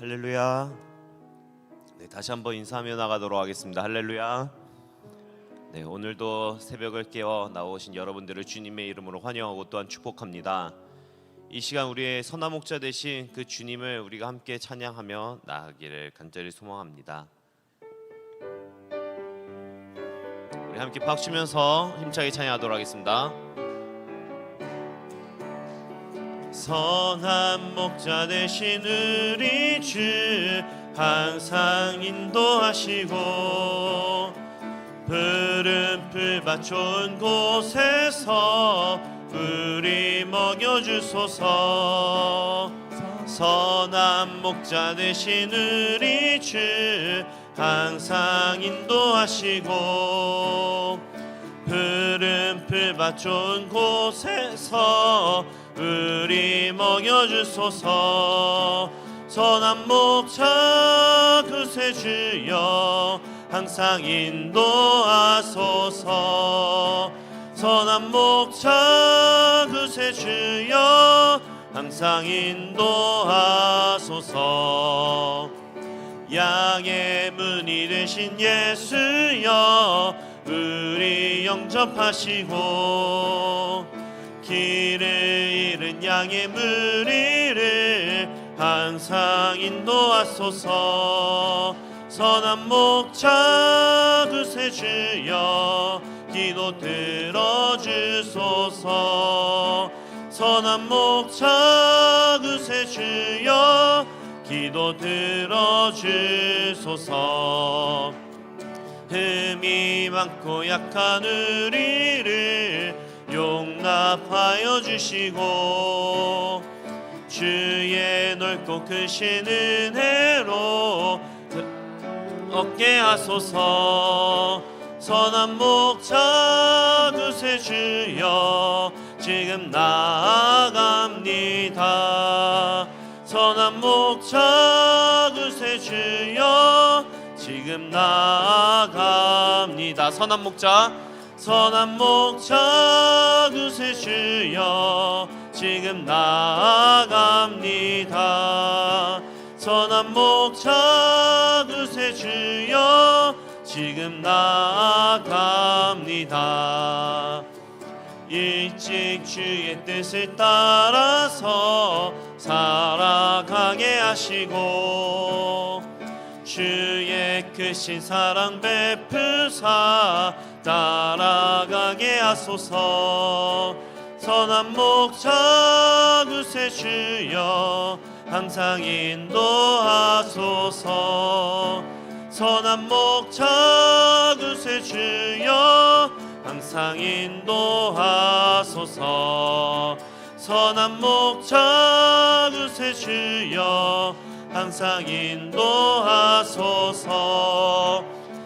할렐루야. 네, 다시 한번 인사하며 나가도록 하겠습니다. 할렐루야. 네, 오늘도 새벽을 깨어 나오신 여러분들을 주님의 이름으로 환영하고 또한 축복합니다. 이 시간 우리의 선한 목자 되신 그 주님을 우리가 함께 찬양하며 나아가기를 간절히 소망합니다. 우리 함께 박수 치면서 힘차게 찬양하도록 하겠습니다. 선한 목자 되신 우리 주 항상 인도하시고 푸른 풀밭 좋은 곳에서 우리 먹여주소서. 선한 목자 되신 우리 주 항상 인도하시고 푸른 풀밭 좋은 곳에서 우리 먹여주소서. 선한 목자 구세주여 항상 인도하소서. 선한 목자 구세주여 항상 인도하소서. 양의 문이 되신 예수여 우리 영접하시고 길을 잃은 양의 무리를 항상 인도하소서. 선한 목자 구세주여 기도 들어주소서. 선한 목자 구세주여 기도 들어주소서. 흠이 많고 약한 우리를 용납하여 주시고 주의 넓고 크신 은혜로 얻게 하소서. 선한 목자 구세주여 지금 나아갑니다. 선한 목자 구세주여 지금 나아갑니다. 선한 목자 구세주여 지금 나아갑니다. 선한 목자 구세주여 지금 나아갑니다. 일찍 주의 뜻을 따라서 살아가게 하시고 주의 크신 사랑 베푸사 따라가게 하소서. 선한 목자 구세주여 항상 인도하소서. 선한 목자 구세주여 항상 인도하소서. 선한 목자 구세주여 항상 인도하소서.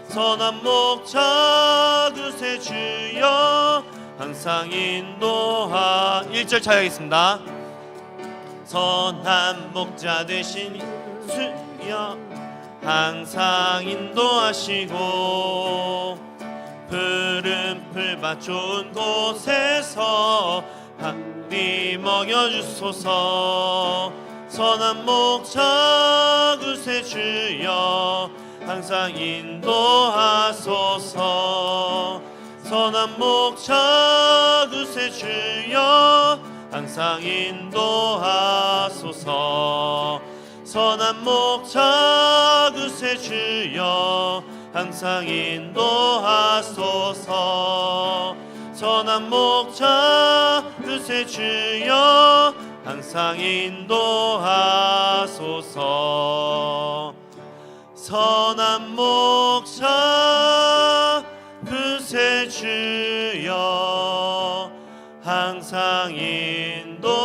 선한 목자 구세주여 항상 1절 차야겠습니다. 선한 목자 되신 주여 항상 인도하시고 푸른 풀밭 좋은 곳에서 우리 먹여주소서. 선한 목자 구세주여 항상 인도하소서. 선한 목자 구세주여 항상 인도하소서. 선한 목자 구세주여 항상 인도하소서. 선한 목자 구세주여 항상 인도하소서. 선한 목자 구세주여 항상 인도하소서.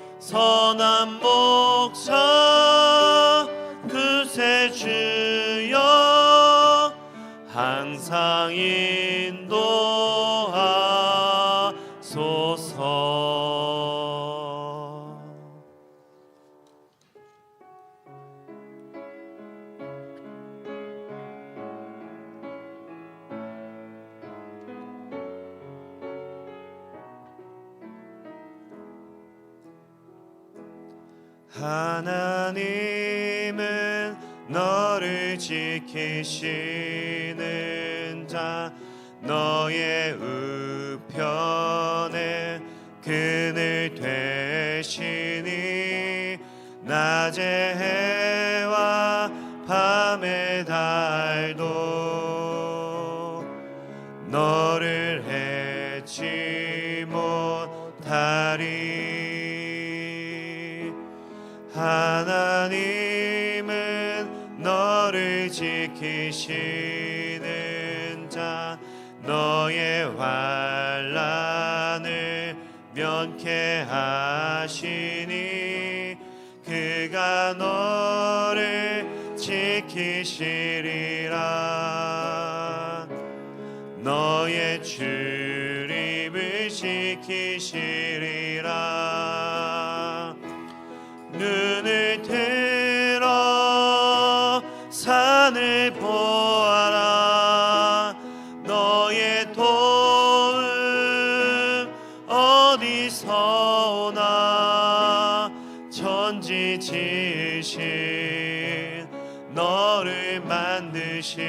선한 목자 구세주여 항상 인도하소서. 하나님은 너를 지키시는 자, 너의 우편에 그늘 되시니 낮의 해와 밤의 달도 너를 해치 못하리. 하나님은 너를 지키시는 자, 너의 환난을 면케 하시니 그가 너를 지키시리라. 너의 출입을 지키시리라. 눈을 들어 산을 보아라. 너의 도움 어디서 오나. 천지 지으신 너를 만드신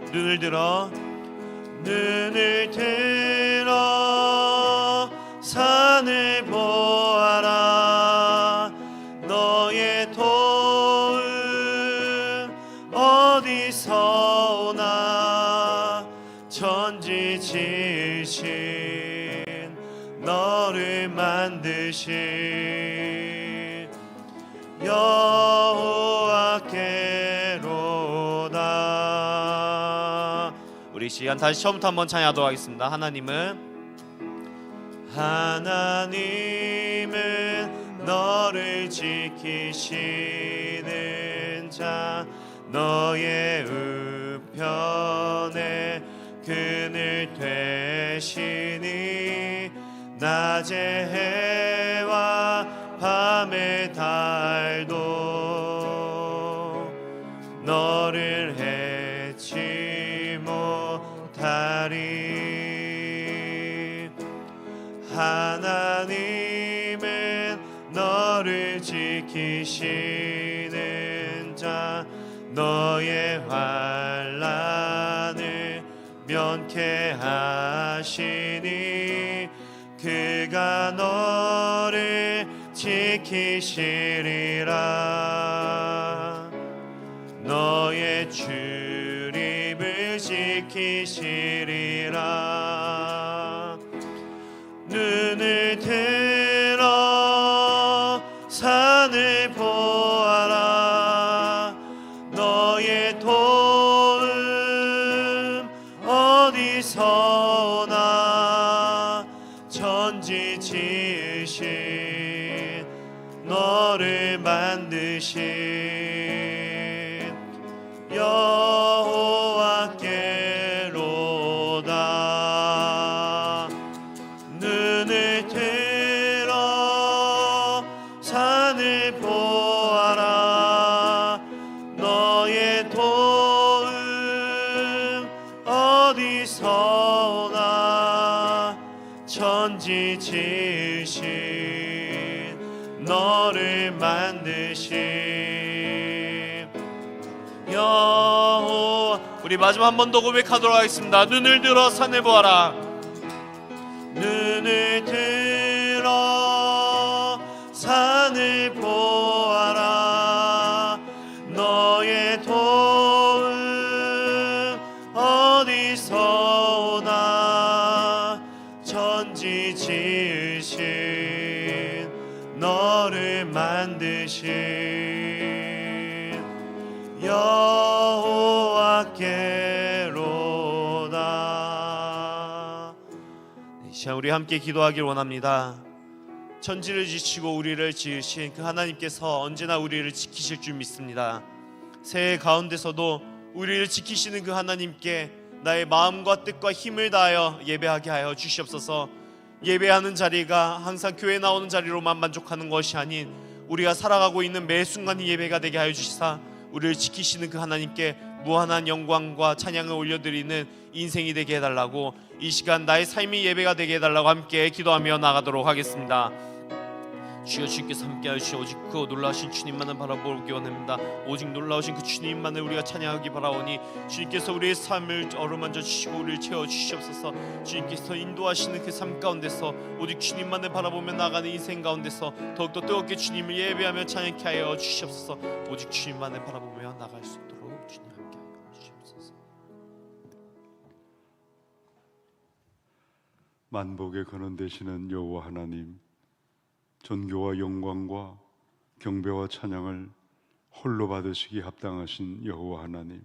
여호와께로다. 눈을 들어 산을 보아라. 너의 도움 어디서 오나. 천지 지으신 너를 만드신 여호와께로다. 우리 시간 다시 처음부터 한번 찬양하도록 하겠습니다. 하나님은 너를 지키시는 자, 너의 우편에 그늘 되시니 낮의 해와 밤의 달도 너를 해치 못하리. 하나님은 너를 지키시는 자, 너의 환난을 면케 하시니 그가 너를 지키시리라. 너의 출입을 지키시리라. 눈을 들어 산을 보아라. 너의 도움 어디서 오나. 천지 지으신 너를 만드신 여호와께로다. 눈을 들어 산을 보아라. 너의 도움 어디서 오나. 천지 지으신 너를 만드신 여호와. 우리 마지막 한 번 더 고백하도록 하겠습니다. 눈을 들어 산을 보아라. 눈을 들어 산을 보아라. 너의 도움 어디서 오나. 천지 지으신 너를 만드신 여호와께로다. 이 시간 우리 함께 기도하길 원합니다. 천지를 지치고 우리를 지으신 그 하나님께서 언제나 우리를 지키실 줄 믿습니다. 새해 가운데서도 우리를 지키시는 그 하나님께 나의 마음과 뜻과 힘을 다하여 예배하게 하여 주시옵소서. 예배하는 자리가 항상 교회 나오는 자리로만 만족하는 것이 아닌 우리가 살아가고 있는 매 순간이 예배가 되게 하여 주시사 우리를 지키시는 그 하나님께 무한한 영광과 찬양을 올려드리는 인생이 되게 해달라고, 이 시간 나의 삶이 예배가 되게 해달라고 함께 기도하며 나가도록 하겠습니다. 주여, 주님께서 함께하여 주시오. 오직 그 놀라우신 주님만을 바라보기 원합니다. 오직 놀라우신 그 주님만을 우리가 찬양하기 바라오니, 주님께서 우리의 삶을 어루만져 주시고 우리를 채워 주시옵소서. 주님께서 인도하시는 그 삶 가운데서 오직 주님만을 바라보며 나가는 인생 가운데서 더욱더 뜨겁게 주님을 예배하며 찬양케 하여 주시옵소서. 오직 주님만을 바라보며 나갈 수 있도록 주님 함께하여 주시옵소서. 만복의 근원 되시는 여호와 하나님, 존귀와 영광과 경배와 찬양을 홀로 받으시기 합당하신 여호와 하나님,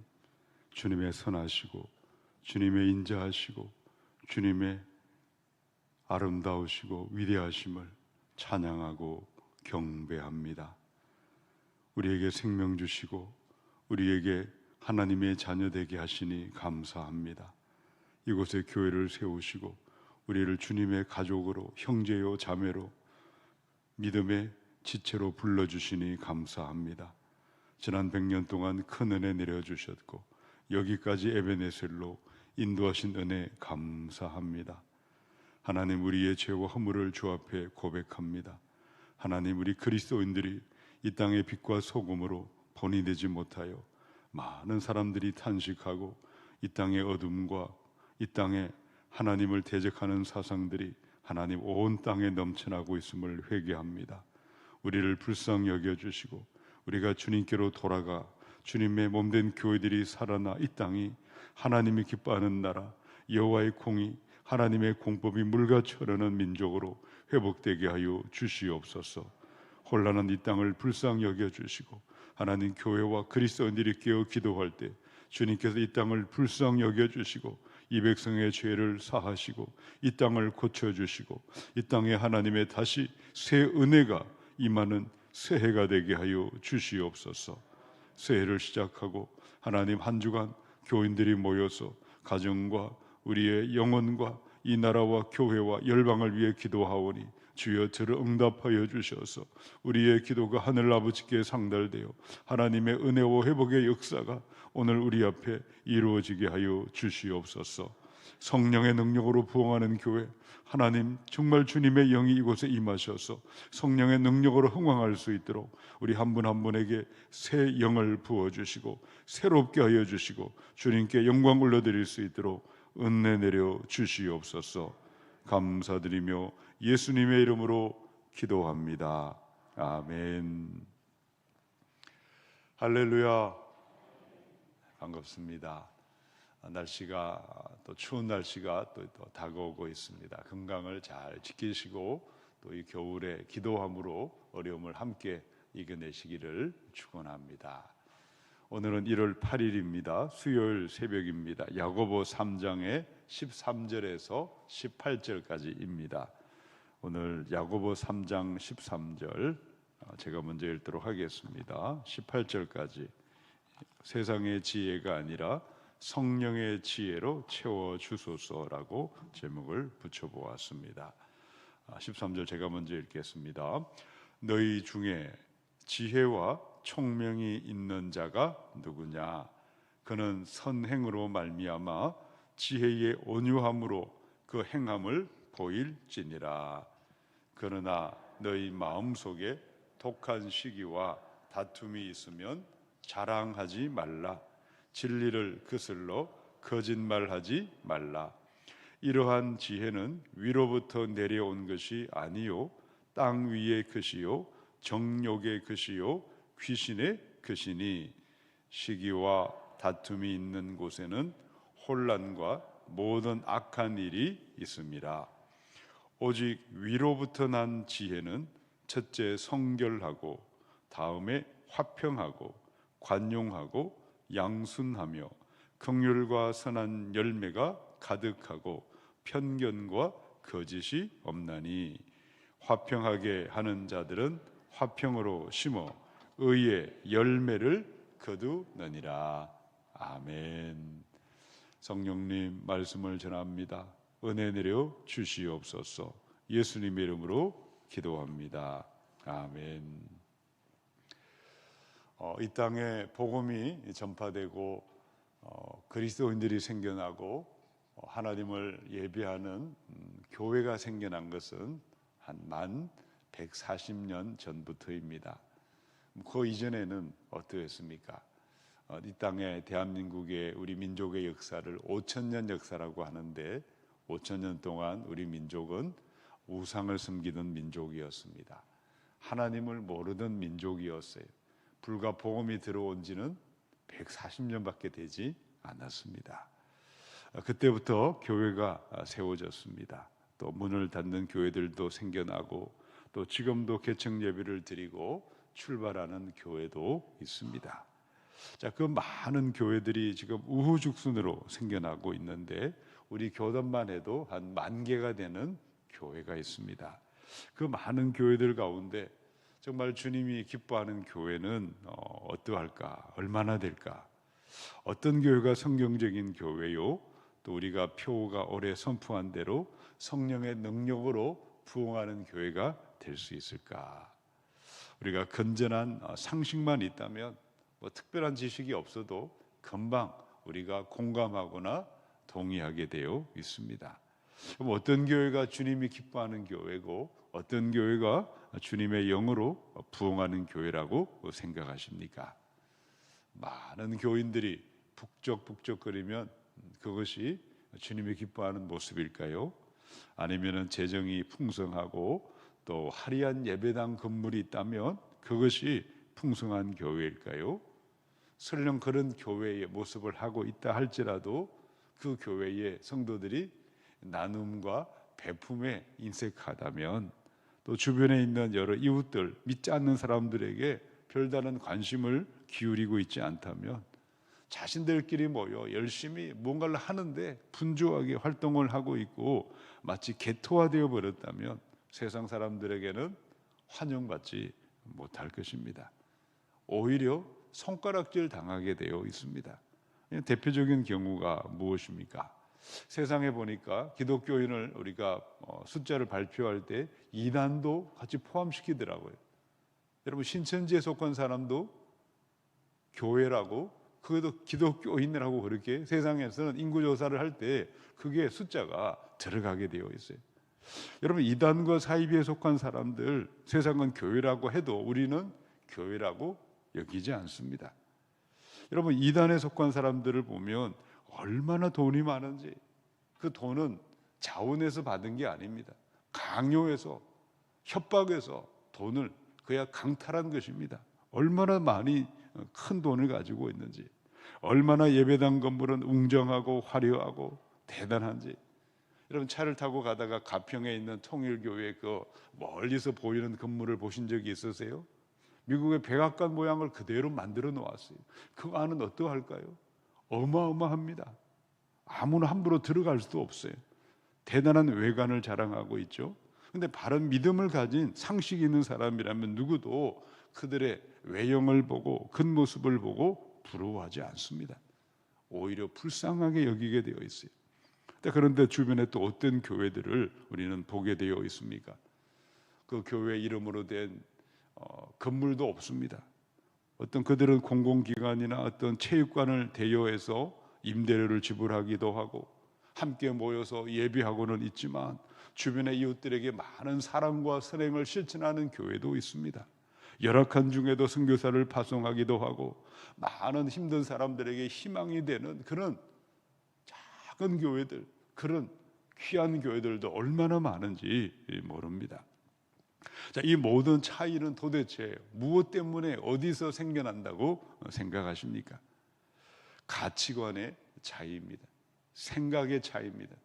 주님의 선하시고 주님의 인자하시고 주님의 아름다우시고 위대하심을 찬양하고 경배합니다. 우리에게 생명 주시고 우리에게 하나님의 자녀 되게 하시니 감사합니다. 이곳에 교회를 세우시고 우리를 주님의 가족으로, 형제요 자매로, 믿음의 지체로 불러주시니 감사합니다. 지난 100년 동안 큰 은혜 내려주셨고 여기까지 에베네셀로 인도하신 은혜 감사합니다. 하나님, 우리의 죄와 허물을 주 앞에 고백합니다. 하나님, 우리 그리스도인들이 이 땅의 빛과 소금으로 본이 되지 못하여 많은 사람들이 탄식하고 이 땅의 어둠과 이 땅에 하나님을 대적하는 사상들이 하나님 온 땅에 넘쳐나고 있음을 회개합니다. 우리를 불쌍히 여겨주시고 우리가 주님께로 돌아가 주님의 몸된 교회들이 살아나 이 땅이 하나님이 기뻐하는 나라, 여호와의 공의, 하나님의 공법이 물같이 흐르는 민족으로 회복되게 하여 주시옵소서. 혼란한 이 땅을 불쌍히 여겨주시고 하나님, 교회와 그리스도인들이 깨어 기도할 때 주님께서 이 땅을 불쌍히 여겨주시고 이 백성의 죄를 사하시고 이 땅을 고쳐주시고 이 땅에 하나님의 다시 새 은혜가 임하는 새해가 되게 하여 주시옵소서. 새해를 시작하고 하나님, 한 주간 교인들이 모여서 가정과 우리의 영혼과 이 나라와 교회와 열방을 위해 기도하오니 주여 저를 응답하여 주셔서 우리의 기도가 하늘 아버지께 상달되어 하나님의 은혜와 회복의 역사가 오늘 우리 앞에 이루어지게 하여 주시옵소서. 성령의 능력으로 부흥하는 교회, 하나님 정말 주님의 영이 이곳에 임하셔서 성령의 능력으로 흥왕할 수 있도록 우리 한 분 한 분에게 새 영을 부어주시고 새롭게 하여 주시고 주님께 영광 올려드릴 수 있도록 은혜 내려 주시옵소서. 감사드리며 예수님의 이름으로 기도합니다. 아멘. 할렐루야. 반갑습니다. 날씨가 또 추운 날씨가 또 다가오고 있습니다. 건강을 잘 지키시고 또 이 겨울에 기도함으로 어려움을 함께 이겨내시기를 축원합니다. 오늘은 1월 8일입니다. 수요일 새벽입니다. 야고보 3장의 13절에서 18절까지입니다. 오늘 야고보 3장 13절 제가 먼저 읽도록 하겠습니다. 18절까지. 세상의 지혜가 아니라 성령의 지혜로 채워 주소서라고 제목을 붙여보았습니다. 13절 제가 먼저 읽겠습니다. 너희 중에 지혜와 총명이 있는 자가 누구냐? 그는 선행으로 말미암아 지혜의 온유함으로 그 행함을 보일지니라. 그러나 너희 마음속에 독한 시기와 다툼이 있으면 자랑하지 말라. 진리를 거슬러 거짓말하지 말라. 이러한 지혜는 위로부터 내려온 것이 아니요 땅 위의 것이요 정욕의 것이요 귀신의 것이니 시기와 다툼이 있는 곳에는 혼란과 모든 악한 일이 있음이라. 오직 위로부터 난 지혜는 첫째 성결하고 다음에 화평하고 관용하고 양순하며 긍휼과 선한 열매가 가득하고 편견과 거짓이 없나니 화평하게 하는 자들은 화평으로 심어 의의 열매를 거두느니라. 아멘. 성령님 말씀을 전합니다. 은혜 내려 주시옵소서. 예수님의 이름으로 기도합니다. 아멘. 이 땅에 복음이 전파되고 그리스도인들이 생겨나고 하나님을 예배하는 교회가 생겨난 것은 한 만 140년 전부터입니다. 그 이전에는 어떠했습니까? 이 땅에 대한민국의 우리 민족의 역사를 5,000년 역사라고 하는데 5,000년 동안 우리 민족은 우상을 섬기던 민족이었습니다. 하나님을 모르던 민족이었어요. 불과 복음이 들어온 지는 140년밖에 되지 않았습니다. 그때부터 교회가 세워졌습니다. 또 문을 닫는 교회들도 생겨나고 또 지금도 개척 예배를 드리고 출발하는 교회도 있습니다. 자, 그 많은 교회들이 지금 우후죽순으로 생겨나고 있는데 우리 교단만 해도 한 10,000개가 되는 교회가 있습니다. 그 많은 교회들 가운데 정말 주님이 기뻐하는 교회는 어떠할까? 얼마나 될까? 어떤 교회가 성경적인 교회요? 또 우리가 표가 오래 선포한 대로 성령의 능력으로 부흥하는 교회가 될 수 있을까? 우리가 건전한 상식만 있다면 특별한 지식이 없어도 금방 우리가 공감하거나 동의하게 되어 있습니다. 그럼 어떤 교회가 주님이 기뻐하는 교회고 어떤 교회가 주님의 영으로 부흥하는 교회라고 생각하십니까? 많은 교인들이 북적북적거리면 그것이 주님이 기뻐하는 모습일까요? 아니면 재정이 풍성하고 또 화려한 예배당 건물이 있다면 그것이 풍성한 교회일까요? 설령 그런 교회의 모습을 하고 있다 할지라도 그 교회의 성도들이 나눔과 배품에 인색하다면 또 주변에 있는 여러 이웃들, 믿지 않는 사람들에게 별다른 관심을 기울이고 있지 않다면 자신들끼리 모여 열심히 뭔가를 하는데 분주하게 활동을 하고 있고 마치 개토화되어 버렸다면 세상 사람들에게는 환영받지 못할 것입니다. 오히려 손가락질 당하게 되어 있습니다. 대표적인 경우가 무엇입니까? 세상에 보니까 기독교인을 우리가 숫자를 발표할 때 이단도 같이 포함시키더라고요. 여러분 신천지에 속한 사람도 교회라고 그것도 기독교인이라고 그렇게 세상에서는 인구조사를 할 때 그게 숫자가 들어가게 되어 있어요. 여러분 이단과 사이비에 속한 사람들 세상은 교회라고 해도 우리는 교회라고 여기지 않습니다. 여러분 이단에 속한 사람들을 보면 얼마나 돈이 많은지 그 돈은 자원에서 받은 게 아닙니다. 강요해서 협박해서 돈을 그야 강탈한 것입니다. 얼마나 많이 큰 돈을 가지고 있는지 얼마나 예배당 건물은 웅장하고 화려하고 대단한지 여러분 차를 타고 가다가 가평에 있는 통일교회 그 멀리서 보이는 건물을 보신 적이 있으세요? 미국의 백악관 모양을 그대로 만들어 놓았어요. 그 안은 어떠할까요? 어마어마합니다. 아무나 함부로 들어갈 수도 없어요. 대단한 외관을 자랑하고 있죠. 그런데 바른 믿음을 가진 상식이 있는 사람이라면 누구도 그들의 외형을 보고 겉모습을 보고 부러워하지 않습니다. 오히려 불쌍하게 여기게 되어 있어요. 그런데 주변에 또 어떤 교회들을 우리는 보게 되어 있습니까? 그 교회 이름으로 된 건물도 없습니다. 어떤 그들은 공공기관이나 어떤 체육관을 대여해서 임대료를 지불하기도 하고 함께 모여서 예배하고는 있지만 주변의 이웃들에게 많은 사랑과 선행을 실천하는 교회도 있습니다. 열악한 중에도 선교사를 파송하기도 하고 많은 힘든 사람들에게 희망이 되는 그런 작은 교회들, 그런 귀한 교회들도 얼마나 많은지 모릅니다. 자, 이 모든 차이는 도대체 무엇 때문에 어디서 생겨난다고 생각하십니까? 가치관의 차이입니다. 생각의 차이입니다.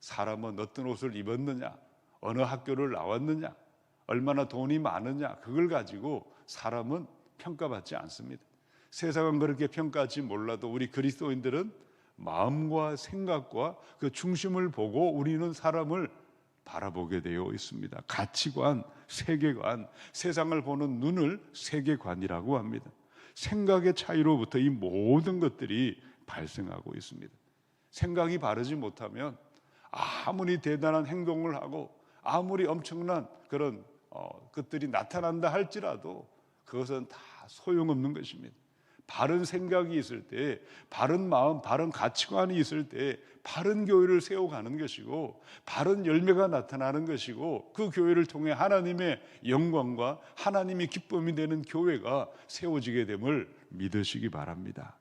사람은 어떤 옷을 입었느냐, 어느 학교를 나왔느냐, 얼마나 돈이 많으냐, 그걸 가지고 사람은 평가받지 않습니다. 세상은 그렇게 평가하지 몰라도 우리 그리스도인들은 마음과 생각과 그 중심을 보고 우리는 사람을 바라보게 되어 있습니다. 가치관, 세계관, 세상을 보는 눈을 세계관이라고 합니다. 생각의 차이로부터 이 모든 것들이 발생하고 있습니다. 생각이 바르지 못하면 아무리 대단한 행동을 하고 아무리 엄청난 그런 것들이 나타난다 할지라도 그것은 다 소용없는 것입니다. 바른 생각이 있을 때, 바른 마음, 바른 가치관이 있을 때 바른 교회를 세워가는 것이고 바른 열매가 나타나는 것이고 그 교회를 통해 하나님의 영광과 하나님의 기쁨이 되는 교회가 세워지게 됨을 믿으시기 바랍니다.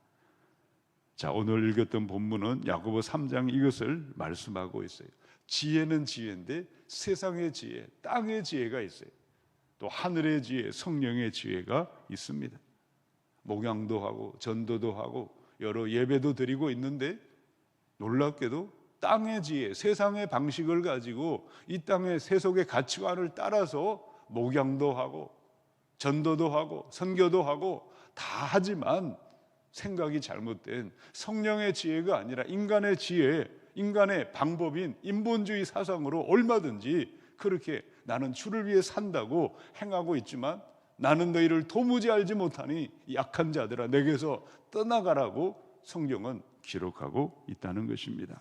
자, 오늘 읽었던 본문은 야고보 3장 이것을 말씀하고 있어요. 지혜는 지혜인데 세상의 지혜, 땅의 지혜가 있어요. 또 하늘의 지혜, 성령의 지혜가 있습니다. 목양도 하고 전도도 하고 여러 예배도 드리고 있는데 놀랍게도 땅의 지혜, 세상의 방식을 가지고 이 땅의 세속의 가치관을 따라서 목양도 하고 전도도 하고 선교도 하고 다 하지만 생각이 잘못된 성령의 지혜가 아니라 인간의 지혜, 인간의 방법인 인본주의 사상으로 얼마든지 그렇게 나는 주를 위해 산다고 행하고 있지만 나는 너희를 도무지 알지 못하니 약한 자들아 내게서 떠나가라고 성경은 기록하고 있다는 것입니다.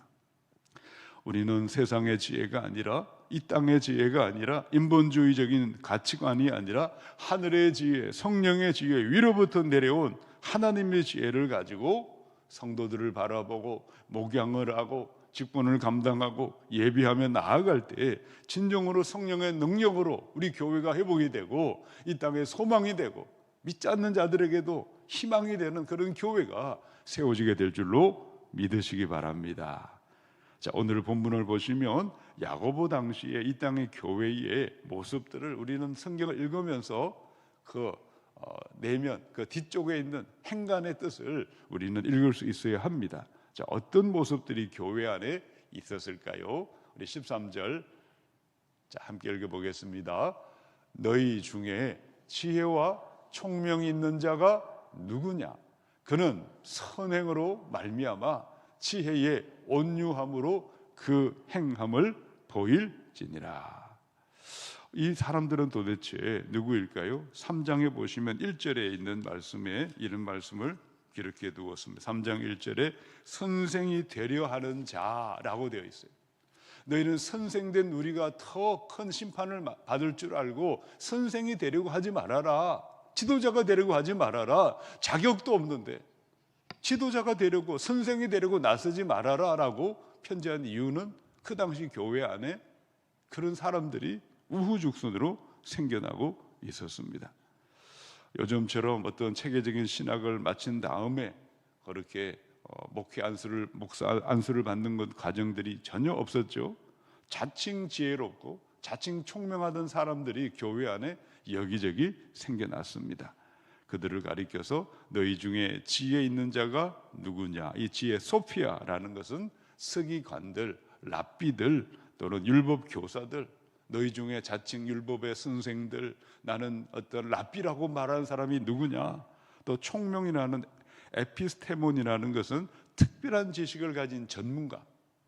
우리는 세상의 지혜가 아니라 이 땅의 지혜가 아니라 인본주의적인 가치관이 아니라 하늘의 지혜, 성령의 지혜, 위로부터 내려온 하나님의 지혜를 가지고 성도들을 바라보고 목양을 하고 직분을 감당하고 예비하며 나아갈 때 진정으로 성령의 능력으로 우리 교회가 회복이 되고 이 땅에 소망이 되고 믿지 않는 자들에게도 희망이 되는 그런 교회가 세워지게 될 줄로 믿으시기 바랍니다. 자, 오늘 본문을 보시면 야고보 당시에 이 땅의 교회의 모습들을 우리는 성경을 읽으면서 그 내면 그 뒤쪽에 있는 행간의 뜻을 우리는 읽을 수 있어야 합니다. 자, 어떤 모습들이 교회 안에 있었을까요? 우리 13절 자, 함께 읽어보겠습니다. 너희 중에 지혜와 총명이 있는 자가 누구냐? 그는 선행으로 말미암아 지혜의 온유함으로 그 행함을 보일지니라. 이 사람들은 도대체 누구일까요? 3장에 보시면 1절에 있는 말씀에 이런 말씀을 기록해 두었습니다. 3장 1절에 선생이 되려 하는 자라고 되어 있어요. 너희는 선생된 우리가 더 큰 심판을 받을 줄 알고 선생이 되려고 하지 말아라. 지도자가 되려고 하지 말아라. 자격도 없는데 지도자가 되려고 선생이 되려고 나서지 말아라 라고 편지한 이유는 그 당시 교회 안에 그런 사람들이 우후죽순으로 생겨나고 있었습니다. 요즘처럼 어떤 체계적인 신학을 마친 다음에 그렇게 목사 안수를 받는 것 과정들이 전혀 없었죠. 자칭 지혜롭고 자칭 총명하던 사람들이 교회 안에 여기저기 생겨났습니다. 그들을 가리켜서 너희 중에 지혜 있는 자가 누구냐? 이 지혜 소피아라는 것은 서기관들, 랍비들 또는 율법 교사들, 너희 중에 자칭 율법의 선생들, 나는 어떤 랍비라고 말하는 사람이 누구냐? 또 총명이라는 에피스테몬이라는 것은 특별한 지식을 가진 전문가,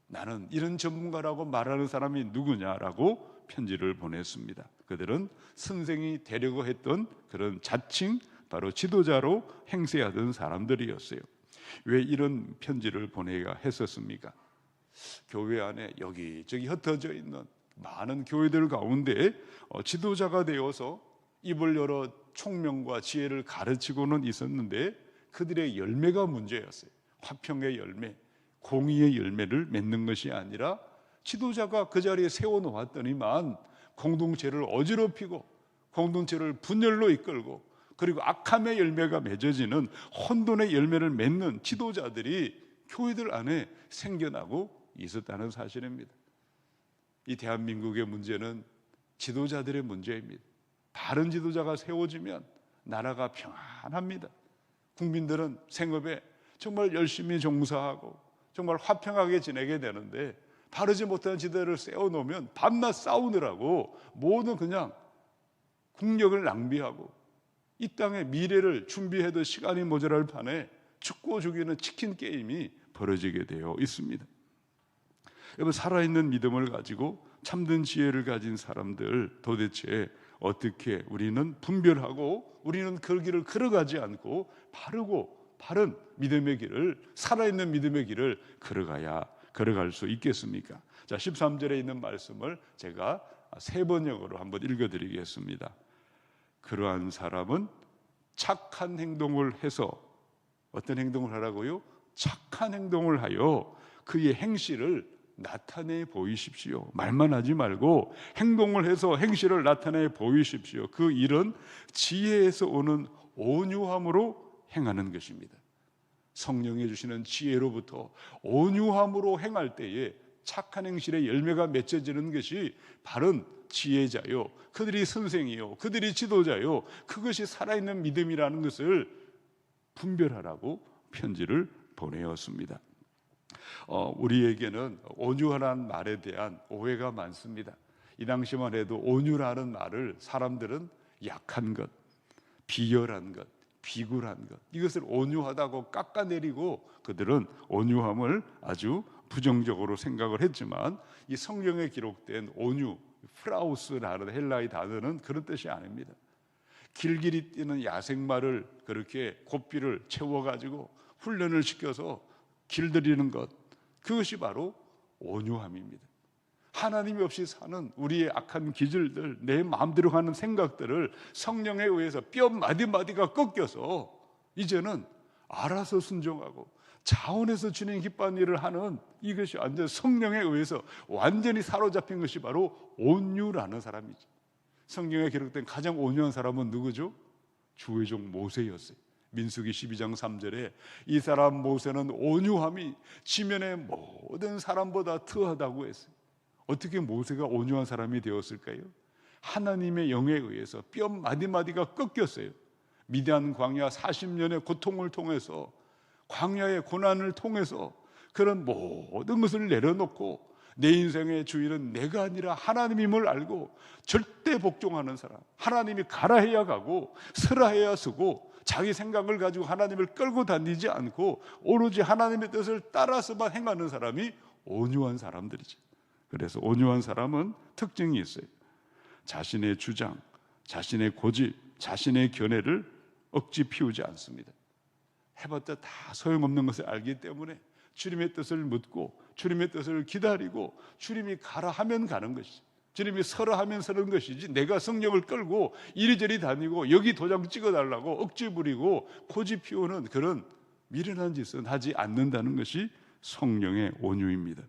나는 이런 전문가라고 말하는 사람이 누구냐라고 편지를 보냈습니다. 그들은 선생이 되려고 했던 그런 자칭 바로 지도자로 행세하던 사람들이었어요. 왜 이런 편지를 보내야 했었습니까? 교회 안에 여기저기 흩어져 있는 많은 교회들 가운데 지도자가 되어서 입을 열어 총명과 지혜를 가르치고는 있었는데 그들의 열매가 문제였어요. 화평의 열매, 공의의 열매를 맺는 것이 아니라 지도자가 그 자리에 세워놓았더니만 공동체를 어지럽히고 공동체를 분열로 이끌고 그리고 악함의 열매가 맺어지는 혼돈의 열매를 맺는 지도자들이 교회들 안에 생겨나고 있었다는 사실입니다. 이 대한민국의 문제는 지도자들의 문제입니다. 바른 지도자가 세워지면 나라가 평안합니다. 국민들은 생업에 정말 열심히 종사하고 정말 화평하게 지내게 되는데 바르지 못한 지도자를 세워놓으면 밤낮 싸우느라고 모든 그냥 국력을 낭비하고 이 땅의 미래를 준비해도 시간이 모자랄 판에 죽고 죽이는 치킨 게임이 벌어지게 되어 있습니다. 여러분, 살아있는 믿음을 가지고 참된 지혜를 가진 사람들 도대체 어떻게 우리는 분별하고 우리는 그 길을 걸어가지 않고 바르고 바른 믿음의 길을, 살아있는 믿음의 길을 걸어갈 수 있겠습니까? 자, 13절에 있는 말씀을 제가 세 번역으로 한번 읽어드리겠습니다. 그러한 사람은 착한 행동을 해서 어떤 행동을 하라고요? 착한 행동을 하여 그의 행실을 나타내 보이십시오. 말만 하지 말고 행동을 해서 행실을 나타내 보이십시오. 그 일은 지혜에서 오는 온유함으로 행하는 것입니다. 성령이 주시는 지혜로부터 온유함으로 행할 때에 착한 행실의 열매가 맺혀지는 것이 바른 지혜자요, 그들이 선생이요, 그들이 지도자요, 그것이 살아있는 믿음이라는 것을 분별하라고 편지를 보내었습니다. 우리에게는 온유하라는 말에 대한 오해가 많습니다. 이 당시만 해도 온유라는 말을 사람들은 약한 것, 비열한 것, 비굴한 것, 이것을 온유하다고 깎아내리고 그들은 온유함을 아주 부정적으로 생각을 했지만, 이 성경에 기록된 온유, 프라우스라는 헬라의 단어는 그런 뜻이 아닙니다. 길길이 뛰는 야생마를 그렇게 고삐를 채워가지고 훈련을 시켜서 길들이는 것, 그것이 바로 온유함입니다. 하나님이 없이 사는 우리의 악한 기질들, 내 마음대로 하는 생각들을 성령에 의해서 뼈 마디마디가 꺾여서 이제는 알아서 순종하고 자원해서 주님 기뻐하는 일을 하는, 이것이 완전 성령에 의해서 완전히 사로잡힌 것이 바로 온유라는 사람이죠. 성경에 기록된 가장 온유한 사람은 누구죠? 주의 종 모세였어요. 민수기 12장 3절에 이 사람 모세는 온유함이 지면의 모든 사람보다 더하다고 했어요. 어떻게 모세가 온유한 사람이 되었을까요? 하나님의 영에 의해서 뼈 마디마디가 꺾였어요. 미디안 광야 40년의 고통을 통해서, 광야의 고난을 통해서 그런 모든 것을 내려놓고 내 인생의 주인은 내가 아니라 하나님임을 알고 절대 복종하는 사람, 하나님이 가라 해야 가고 서라 해야 서고 자기 생각을 가지고 하나님을 끌고 다니지 않고 오로지 하나님의 뜻을 따라서만 행하는 사람이 온유한 사람들이죠. 그래서 온유한 사람은 특징이 있어요. 자신의 주장, 자신의 고집, 자신의 견해를 억지 피우지 않습니다. 해봤자 다 소용없는 것을 알기 때문에 주님의 뜻을 묻고 주님의 뜻을 기다리고 주님이 가라 하면 가는 것이지, 주님이 서라 하면 서는 것이지, 내가 성령을 끌고 이리저리 다니고 여기 도장 찍어달라고 억지 부리고 고집 피우는 그런 미련한 짓은 하지 않는다는 것이 성령의 온유입니다.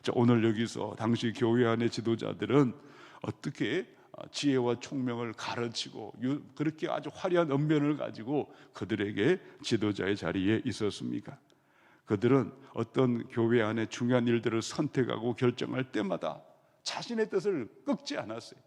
자, 오늘 여기서 당시 교회 안의 지도자들은 어떻게 지혜와 총명을 가르치고 그렇게 아주 화려한 언변을 가지고 그들에게 지도자의 자리에 있었습니까? 그들은 어떤 교회 안에 중요한 일들을 선택하고 결정할 때마다 자신의 뜻을 꺾지 않았어요.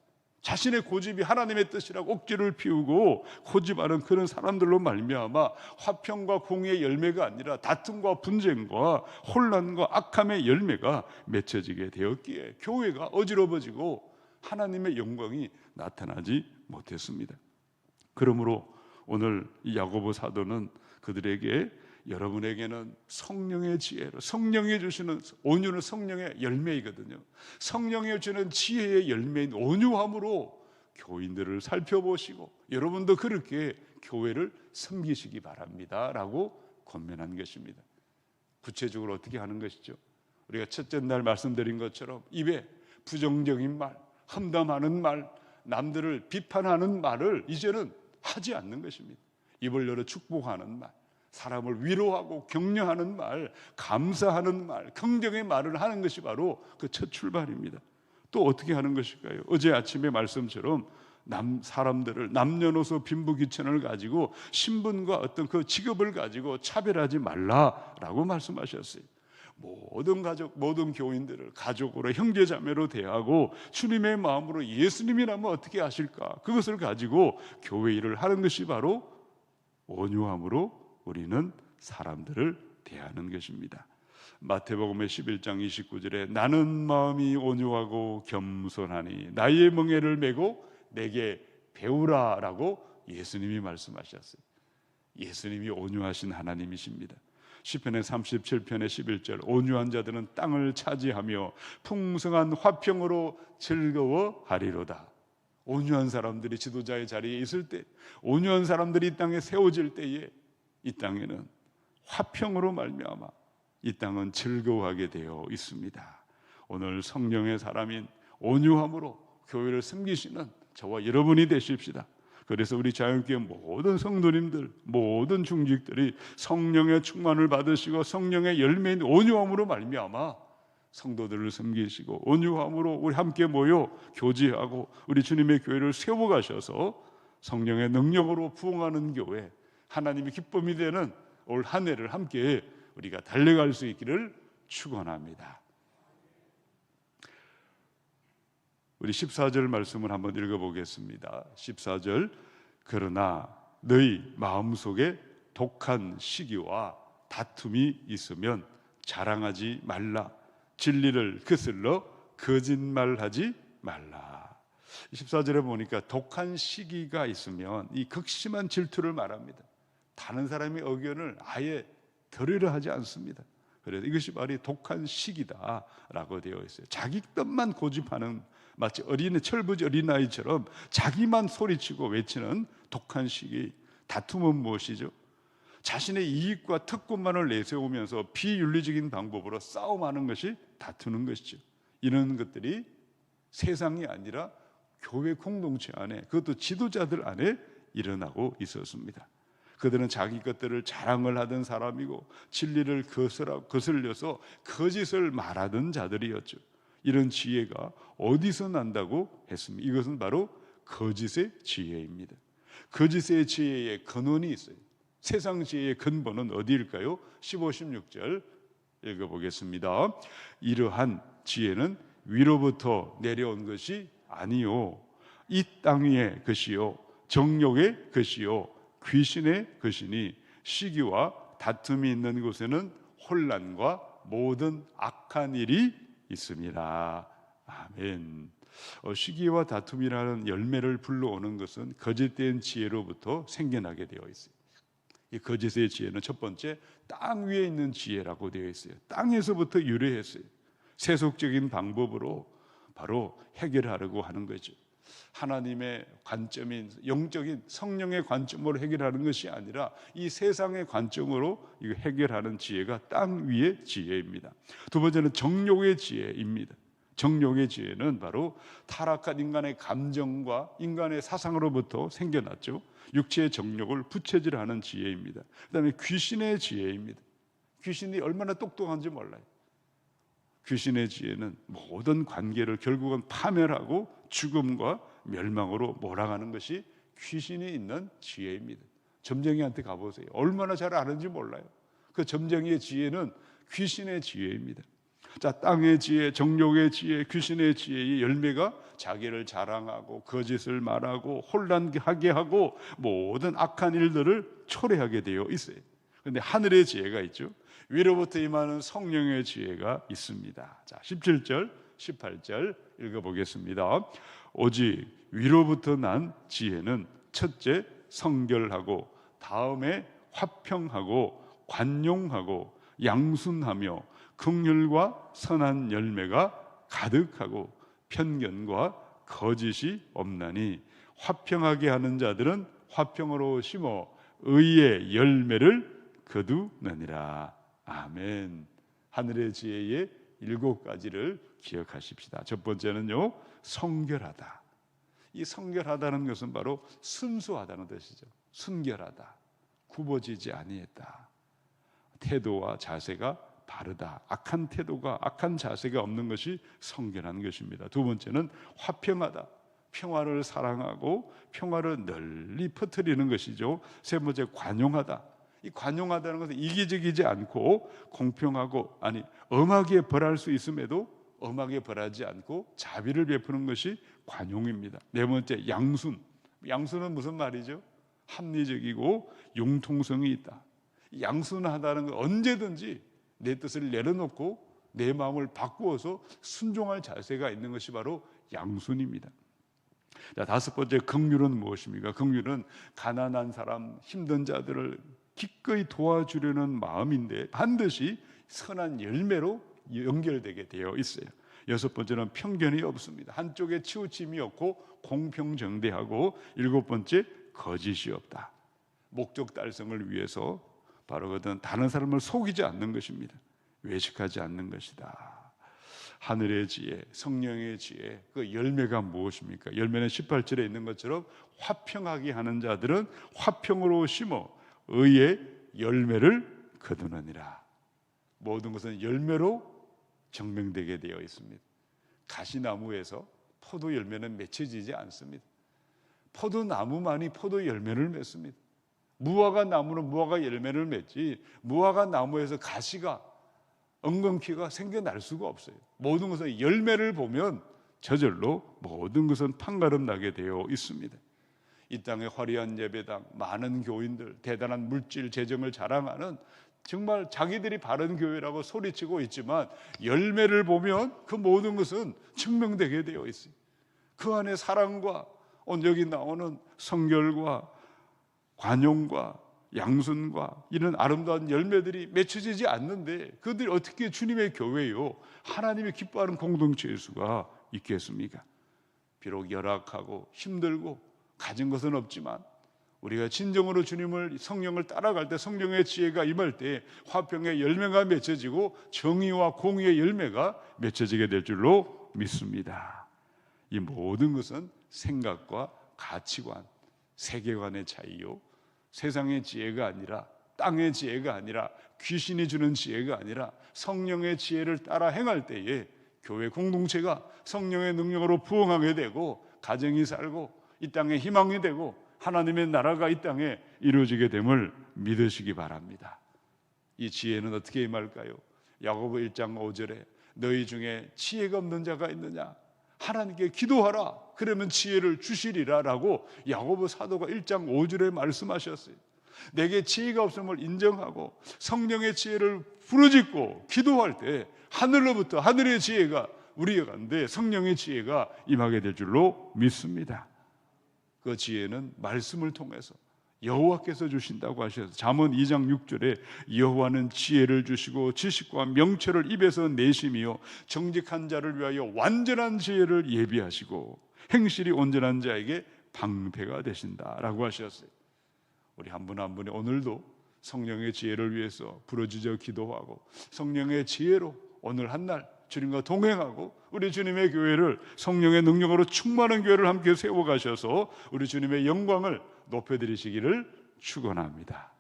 자신의 고집이 하나님의 뜻이라고 억지를 피우고 고집하는 그런 사람들로 말미암아 화평과 공의의 열매가 아니라 다툼과 분쟁과 혼란과 악함의 열매가 맺혀지게 되었기에 교회가 어지러워지고 하나님의 영광이 나타나지 못했습니다. 그러므로 오늘 이 야고보 사도는 그들에게, 여러분에게는 성령의 지혜로, 성령이 주시는 온유는 성령의 열매이거든요. 성령이 주는 지혜의 열매인 온유함으로 교인들을 살펴보시고 여러분도 그렇게 교회를 섬기시기 바랍니다 라고 권면한 것입니다. 구체적으로 어떻게 하는 것이죠? 우리가 첫째 날 말씀드린 것처럼 입에 부정적인 말, 험담하는 말, 남들을 비판하는 말을 이제는 하지 않는 것입니다. 입을 열어 축복하는 말, 사람을 위로하고 격려하는 말, 감사하는 말, 긍정의 말을 하는 것이 바로 그 첫 출발입니다. 또 어떻게 하는 것일까요? 어제 아침의 말씀처럼 사람들을 남녀노소 빈부귀천을 가지고 신분과 어떤 그 직업을 가지고 차별하지 말라라고 말씀하셨어요. 모든 가족, 모든 교인들을 가족으로 형제자매로 대하고 주님의 마음으로 예수님이라면 어떻게 하실까? 그것을 가지고 교회 일을 하는 것이 바로 온유함으로 우리는 사람들을 대하는 것입니다. 마태복음의 11장 29절에 나는 마음이 온유하고 겸손하니 나의 멍에를 메고 내게 배우라 라고 예수님이 말씀하셨어요. 예수님이 온유하신 하나님이십니다. 시편의 37편의 11절 온유한 자들은 땅을 차지하며 풍성한 화평으로 즐거워하리로다. 온유한 사람들이 지도자의 자리에 있을 때, 온유한 사람들이 이 땅에 세워질 때에 이 땅에는 화평으로 말미암아 이 땅은 즐거워하게 되어 있습니다. 오늘 성령의 사람인 온유함으로 교회를 섬기시는 저와 여러분이 되십시다. 그래서 우리 자유교회 모든 성도님들, 모든 중직들이 성령의 충만을 받으시고 성령의 열매인 온유함으로 말미암아 성도들을 섬기시고 온유함으로 우리 함께 모여 교제하고 우리 주님의 교회를 세워가셔서 성령의 능력으로 부흥하는 교회, 하나님의 기쁨이 되는 올 한 해를 함께 우리가 달려갈 수 있기를 축원합니다. 우리 14절 말씀을 한번 읽어보겠습니다. 14절, 그러나 너희 마음속에 독한 시기와 다툼이 있으면 자랑하지 말라. 진리를 거슬러 거짓말하지 말라. 14절에 보니까 독한 시기가 있으면 이 극심한 질투를 말합니다. 다른 사람의 의견을 아예 들으려 하지 않습니다. 그래서 이것이 바로 독한 시기다라고 되어 있어요. 자기 뜻만 고집하는, 마치 철부지 어린아이처럼 자기만 소리치고 외치는 독한 시기. 다툼은 무엇이죠? 자신의 이익과 특권만을 내세우면서 비윤리적인 방법으로 싸움하는 것이 다투는 것이죠. 이런 것들이 세상이 아니라 교회 공동체 안에, 그것도 지도자들 안에 일어나고 있었습니다. 그들은 자기 것들을 자랑을 하던 사람이고 진리를 거슬려서 거짓을 말하던 자들이었죠. 이런 지혜가 어디서 난다고 했습니다. 이것은 바로 거짓의 지혜입니다. 거짓의 지혜의 근원이 있어요. 세상 지혜의 근본은 어디일까요? 15, 16절 읽어보겠습니다. 이러한 지혜는 위로부터 내려온 것이 아니요 이 땅 위의 것이요 정욕의 것이요 귀신의 것이니 시기와 다툼이 있는 곳에는 혼란과 모든 악한 일이 있습니다. 아멘. 시기와 다툼이라는 열매를 불러오는 것은 거짓된 지혜로부터 생겨나게 되어 있어요. 이 거짓의 지혜는 첫 번째 땅 위에 있는 지혜라고 되어 있어요. 땅에서부터 유래했어요. 세속적인 방법으로 바로 해결하려고 하는 거죠. 하나님의 관점인 영적인 성령의 관점으로 해결하는 것이 아니라 이 세상의 관점으로 이거 해결하는 지혜가 땅 위의 지혜입니다. 두 번째는 정욕의 지혜입니다. 정욕의 지혜는 바로 타락한 인간의 감정과 인간의 사상으로부터 생겨났죠. 육체의 정욕을 부채질하는 지혜입니다. 그다음에 귀신의 지혜입니다. 귀신이 얼마나 똑똑한지 몰라요. 귀신의 지혜는 모든 관계를 결국은 파멸하고 죽음과 멸망으로 몰아가는 것이 귀신이 있는 지혜입니다. 점쟁이한테 가보세요. 얼마나 잘 아는지 몰라요. 그 점쟁이의 지혜는 귀신의 지혜입니다. 자, 땅의 지혜, 정욕의 지혜, 귀신의 지혜의 열매가 자기를 자랑하고 거짓을 말하고 혼란하게 하고 모든 악한 일들을 초래하게 되어 있어요. 그런데 하늘의 지혜가 있죠. 위로부터 임하는 성령의 지혜가 있습니다. 자, 17절, 18절 읽어보겠습니다. 오직 위로부터 난 지혜는 첫째 성결하고 다음에 화평하고 관용하고 양순하며 긍휼과 선한 열매가 가득하고 편견과 거짓이 없나니 화평하게 하는 자들은 화평으로 심어 의의 열매를 거두느니라. 아멘. 하늘의 지혜의 7가지를 기억하십시다. 첫 번째는요, 성결하다. 이 성결하다는 것은 바로 순수하다는 뜻이죠. 순결하다, 굽어지지 아니했다, 태도와 자세가 바르다, 악한 태도가 악한 자세가 없는 것이 성결한 것입니다. 두 번째는 화평하다, 평화를 사랑하고 평화를 널리 퍼뜨리는 것이죠. 세 번째 관용하다. 이 관용하다는 것은 이기적이지 않고 공평하고, 아니 엄하게 벌할 수 있음에도 엄하게 벌하지 않고 자비를 베푸는 것이 관용입니다. 네 번째 양순. 양순은 무슨 말이죠? 합리적이고 융통성이 있다. 양순하다는 건 언제든지 내 뜻을 내려놓고 내 마음을 바꾸어서 순종할 자세가 있는 것이 바로 양순입니다. 자, 다섯 번째 긍휼은 무엇입니까? 긍휼은 가난한 사람, 힘든 자들을 기꺼이 도와주려는 마음인데 반드시 선한 열매로 연결되게 되어 있어요. 여섯 번째는 편견이 없습니다. 한쪽에 치우침이 없고 공평정대하고, 일곱 번째 거짓이 없다. 목적 달성을 위해서 바로 그것은 다른 사람을 속이지 않는 것입니다. 외식하지 않는 것이다. 하늘의 지혜, 성령의 지혜, 그 열매가 무엇입니까? 열매는 18절에 있는 것처럼 화평하게 하는 자들은 화평으로 심어 의의 열매를 거두느니라. 모든 것은 열매로 증명되게 되어 있습니다. 가시나무에서 포도 열매는 맺혀지지 않습니다. 포도나무만이 포도 열매를 맺습니다. 무화과 나무는 무화과 열매를 맺지, 무화과 나무에서 가시가, 엉겅퀴가 생겨날 수가 없어요. 모든 것은 열매를 보면 저절로 모든 것은 판가름 나게 되어 있습니다. 이 땅의 화려한 예배당, 많은 교인들, 대단한 물질 재정을 자랑하는 정말 자기들이 바른 교회라고 소리치고 있지만 열매를 보면 그 모든 것은 증명되게 되어 있어요. 그 안에 사랑과 오늘 여기 나오는 성결과 관용과 양순과 이런 아름다운 열매들이 맺혀지지 않는데 그들이 어떻게 주님의 교회요, 하나님이 기뻐하는 공동체일 수가 있겠습니까? 비록 열악하고 힘들고 가진 것은 없지만 우리가 진정으로 주님을, 성령을 따라갈 때, 성령의 지혜가 임할 때 화평의 열매가 맺혀지고 정의와 공의의 열매가 맺혀지게 될 줄로 믿습니다. 이 모든 것은 생각과 가치관, 세계관의 차이요, 세상의 지혜가 아니라, 땅의 지혜가 아니라, 귀신이 주는 지혜가 아니라 성령의 지혜를 따라 행할 때에 교회 공동체가 성령의 능력으로 부흥하게 되고 가정이 살고 이 땅에 희망이 되고 하나님의 나라가 이 땅에 이루어지게 됨을 믿으시기 바랍니다. 이 지혜는 어떻게 임할까요? 야고보 1장 5절에 너희 중에 지혜가 없는 자가 있느냐? 하나님께 기도하라. 그러면 지혜를 주시리라 라고 야고보 사도가 1장 5절에 말씀하셨어요. 내게 지혜가 없음을 인정하고 성령의 지혜를 부르짖고 기도할 때 하늘로부터 하늘의 지혜가 우리 가운데 성령의 지혜가 임하게 될 줄로 믿습니다. 그 지혜는 말씀을 통해서 여호와께서 주신다고 하셔서 잠언 2장 6절에 여호와는 지혜를 주시고 지식과 명철을 입에서 내심이요 정직한 자를 위하여 완전한 지혜를 예비하시고 행실이 온전한 자에게 방패가 되신다라고 하셨어요. 우리 한 분 한 분이 오늘도 성령의 지혜를 위해서 부르짖어 기도하고 성령의 지혜로 오늘 한 날 주님과 동행하고 우리 주님의 교회를 성령의 능력으로 충만한 교회를 함께 세워가셔서 우리 주님의 영광을 높여드리시기를 축원합니다.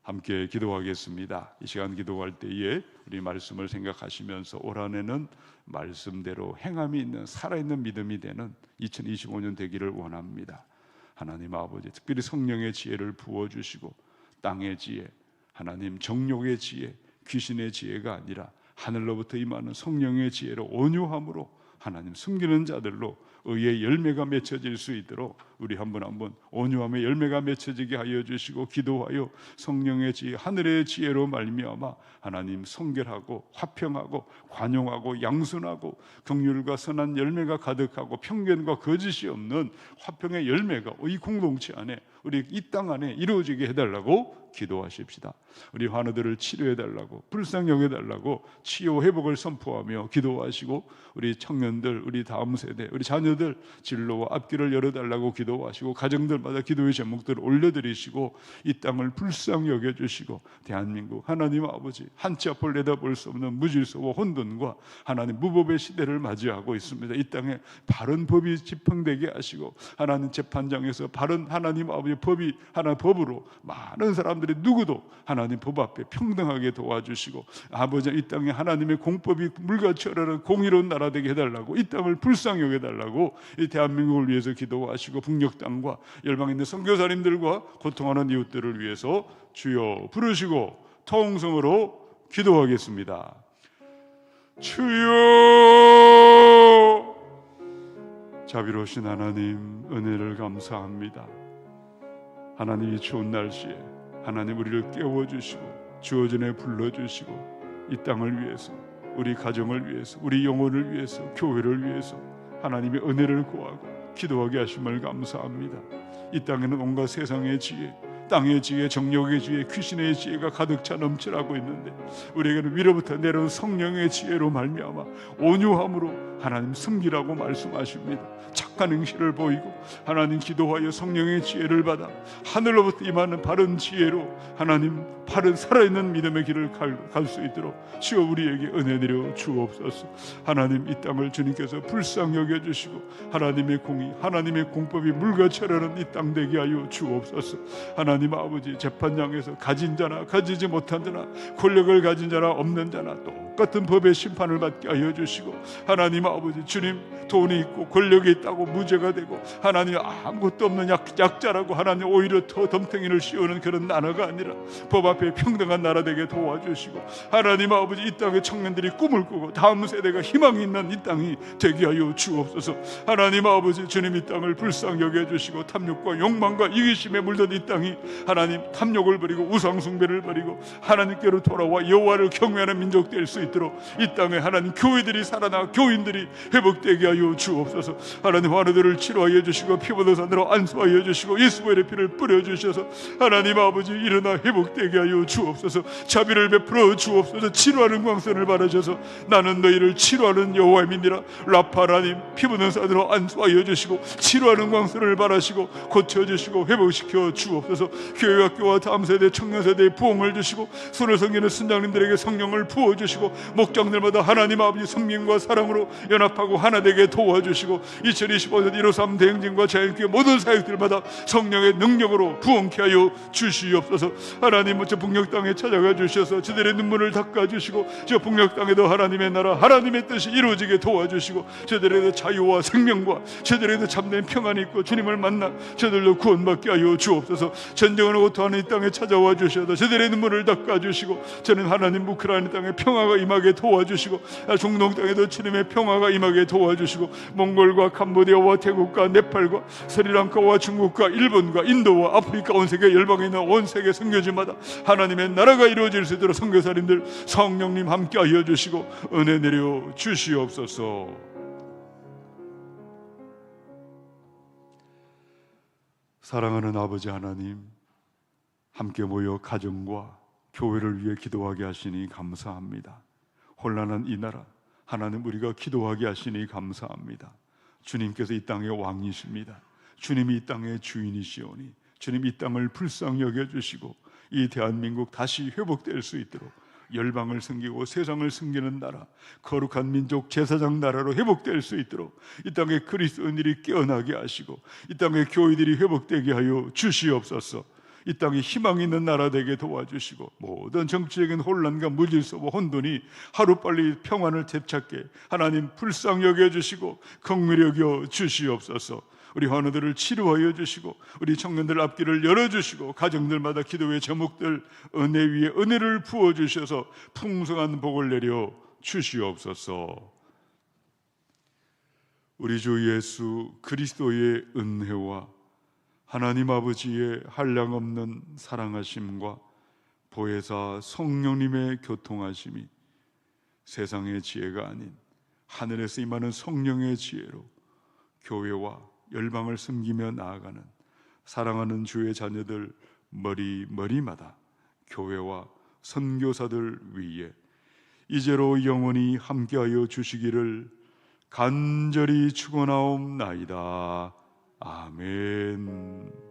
함께 기도하겠습니다. 이 시간 기도할 때에 우리 말씀을 생각하시면서 올 한해는 말씀대로 행함이 있는 살아있는 믿음이 되는 2025년 되기를 원합니다. 하나님 아버지, 특별히 성령의 지혜를 부어주시고 땅의 지혜, 하나님 정욕의 지혜, 귀신의 지혜가 아니라 하늘로부터 임하는 성령의 지혜로 온유함으로 하나님 숨기는 자들로 의의 열매가 맺혀질 수 있도록 우리 한 분 한 분 온유함의 열매가 맺혀지게 하여 주시고 기도하여 성령의 지혜, 하늘의 지혜로 말미암아 하나님 성결하고 화평하고 관용하고 양순하고 긍휼과 선한 열매가 가득하고 편견과 거짓이 없는 화평의 열매가 이 공동체 안에 우리 이 땅 안에 이루어지게 해달라고 기도하십시다. 우리 환우들을 치료해달라고, 불쌍히 여겨달라고 치유 회복을 선포하며 기도하시고 우리 청년들, 우리 다음 세대, 우리 자녀들 진로와 앞길을 열어달라고 기도하시고 가정들마다 기도의 제목들을 올려드리시고 이 땅을 불쌍히 여겨주시고 대한민국 하나님 아버지 한치 앞을 내다볼 수 없는 무질서와 혼돈과 하나님 무법의 시대를 맞이하고 있습니다. 이 땅에 바른 법이 집행되게 하시고 하나님 재판장에서 바른 하나님 아버지 법이 하나님 법으로 많은 사람들이 누구도 하나님 법 앞에 평등하게 도와주시고 아버지 이 땅에 하나님의 공법이 물같이 흐르는 공의로운 나라 되게 해달라고 이 땅을 불쌍히 여겨달라고 이 대한민국을 위해서 기도하시고 북녘 땅과 열방에 있는 선교사님들과 고통하는 이웃들을 위해서 주여 부르시고 통성으로 기도하겠습니다. 주여, 자비로우신 하나님 은혜를 감사합니다. 하나님이 추운 날씨에 하나님 우리를 깨워주시고 주어전에 불러주시고 이 땅을 위해서 우리 가정을 위해서 우리 영혼을 위해서 교회를 위해서 하나님의 은혜를 구하고 기도하게 하심을 감사합니다. 이 땅에는 온갖 세상의 지혜, 땅의 지혜, 정욕의 지혜, 귀신의 지혜가 가득 차 넘쳐나고 있는데 우리에게는 위로부터 내려온 성령의 지혜로 말미암아 온유함으로 하나님 섬기라고 말씀하십니다. 착한 행실을 보이고 하나님 기도하여 성령의 지혜를 받아 하늘로부터 임하는 바른 지혜로 하나님 바른 살아있는 믿음의 길을 갈 수 있도록 주여 우리에게 은혜 내려 주옵소서. 하나님 이 땅을 주님께서 불쌍히 여겨주시고 하나님의 공의 하나님의 공법이 물같이 흐르는 이 땅 되게 하여 주옵소서. 하나님 아버지 재판장에서 가진 자나 가지지 못한 자나 권력을 가진 자나 없는 자나 똑같은 법의 심판을 받게 하여 주시고 하나님 아버지 주님 돈이 있고 권력이 있다고 무죄가 되고 하나님 아무것도 없는 약자라고 하나님 오히려 더 덤탱이를 씌우는 그런 나라가 아니라 법 앞에 평등한 나라 되게 도와주시고 하나님 아버지 이 땅의 청년들이 꿈을 꾸고 다음 세대가 희망이 있는 이 땅이 되게 하여 주옵소서. 하나님 아버지 주님 이 땅을 불쌍히 여겨주시고 탐욕과 욕망과 이기심에 물든 이 땅이 하나님 탐욕을 버리고 우상 숭배를 버리고 하나님께로 돌아와 여호와를 경외하는 민족 될 수 있도록 이 땅에 하나님 교회들이 살아나 교인들이 회복되게 하여 주옵소서. 하나님 환우들을 치료하여 주시고 피보다 산으로 안수하여 주시고 예수의 피를 뿌려주셔서 하나님 아버지 일어나 회복되게 하여 주옵소서. 자비를 베풀어 주옵소서. 치료하는 광선을 바라셔서 나는 너희를 치료하는 여호와임이니라. 라파라님 피보다 산으로 안수하여 주시고 치료하는 광선을 바라시고 고쳐주시고 회복시켜 주옵소서. 교회 학교와 다음 세대 청년 세대에 부흥을 주시고 손을 섬기는 선장님들에게 성령을 부어주시고 목장들마다 하나님 아버지 성령과 사랑으로 연합하고 하나 되게 도와주시고 2025년 153 대행진과 자연교회 모든 사역들마다 성령의 능력으로 부흥케 하여 주시옵소서. 하나님 저 북녘 땅에 찾아가 주셔서 저들의 눈물을 닦아주시고 저 북녘 땅에도 하나님의 나라 하나님의 뜻이 이루어지게 도와주시고 저들에도 자유와 생명과 저들에도 참된 평안이 있고 주님을 만나 저들도 구원받게 하여 주옵소서. 전쟁을 고통하는 이 땅에 찾아와 주셔서 저들의 눈물을 닦아주시고 저는 하나님 우크라이나 땅에 평화가 임하게 도와주시고 중동 땅에도 주님의 평화가 임하게 도와주시고 몽골과 캄보디아와 태국과 네팔과 스리랑카와 중국과 일본과 인도와 아프리카 온 세계 열방에 있는 온 세계 선교지마다 하나님의 나라가 이루어질 수 있도록 선교사님들 성령님 함께 하여 주시고 은혜 내려 주시옵소서. 사랑하는 아버지 하나님, 함께 모여 가정과 교회를 위해 기도하게 하시니 감사합니다. 혼란한 이 나라 하나님 우리가 기도하게 하시니 감사합니다. 주님께서 이 땅의 왕이십니다. 주님이 이 땅의 주인이시오니 주님 이 땅을 불쌍히 여겨주시고 이 대한민국 다시 회복될 수 있도록 열방을 섬기고 세상을 섬기는 나라 거룩한 민족 제사장 나라로 회복될 수 있도록 이 땅에 그리스도인들이 깨어나게 하시고 이 땅에 교회들이 회복되게 하여 주시옵소서. 이 땅에 희망 있는 나라 되게 도와주시고 모든 정치적인 혼란과 무질서와 혼돈이 하루빨리 평안을 되찾게 하나님 불쌍히 여겨주시고 긍휼히 여겨 주시옵소서. 우리 환우들을 치료하여 주시고 우리 청년들 앞길을 열어주시고 가정들마다 기도의 제목들 은혜 위에 은혜를 부어주셔서 풍성한 복을 내려 주시옵소서. 우리 주 예수 그리스도의 은혜와 하나님 아버지의 한량없는 사랑하심과 보혜사 성령님의 교통하심이 세상의 지혜가 아닌 하늘에서 임하는 성령의 지혜로 교회와 열방을 섬기며 나아가는 사랑하는 주의 자녀들 머리마다 교회와 선교사들 위에 이제로 영원히 함께하여 주시기를 간절히 축원하옵나이다. 아멘.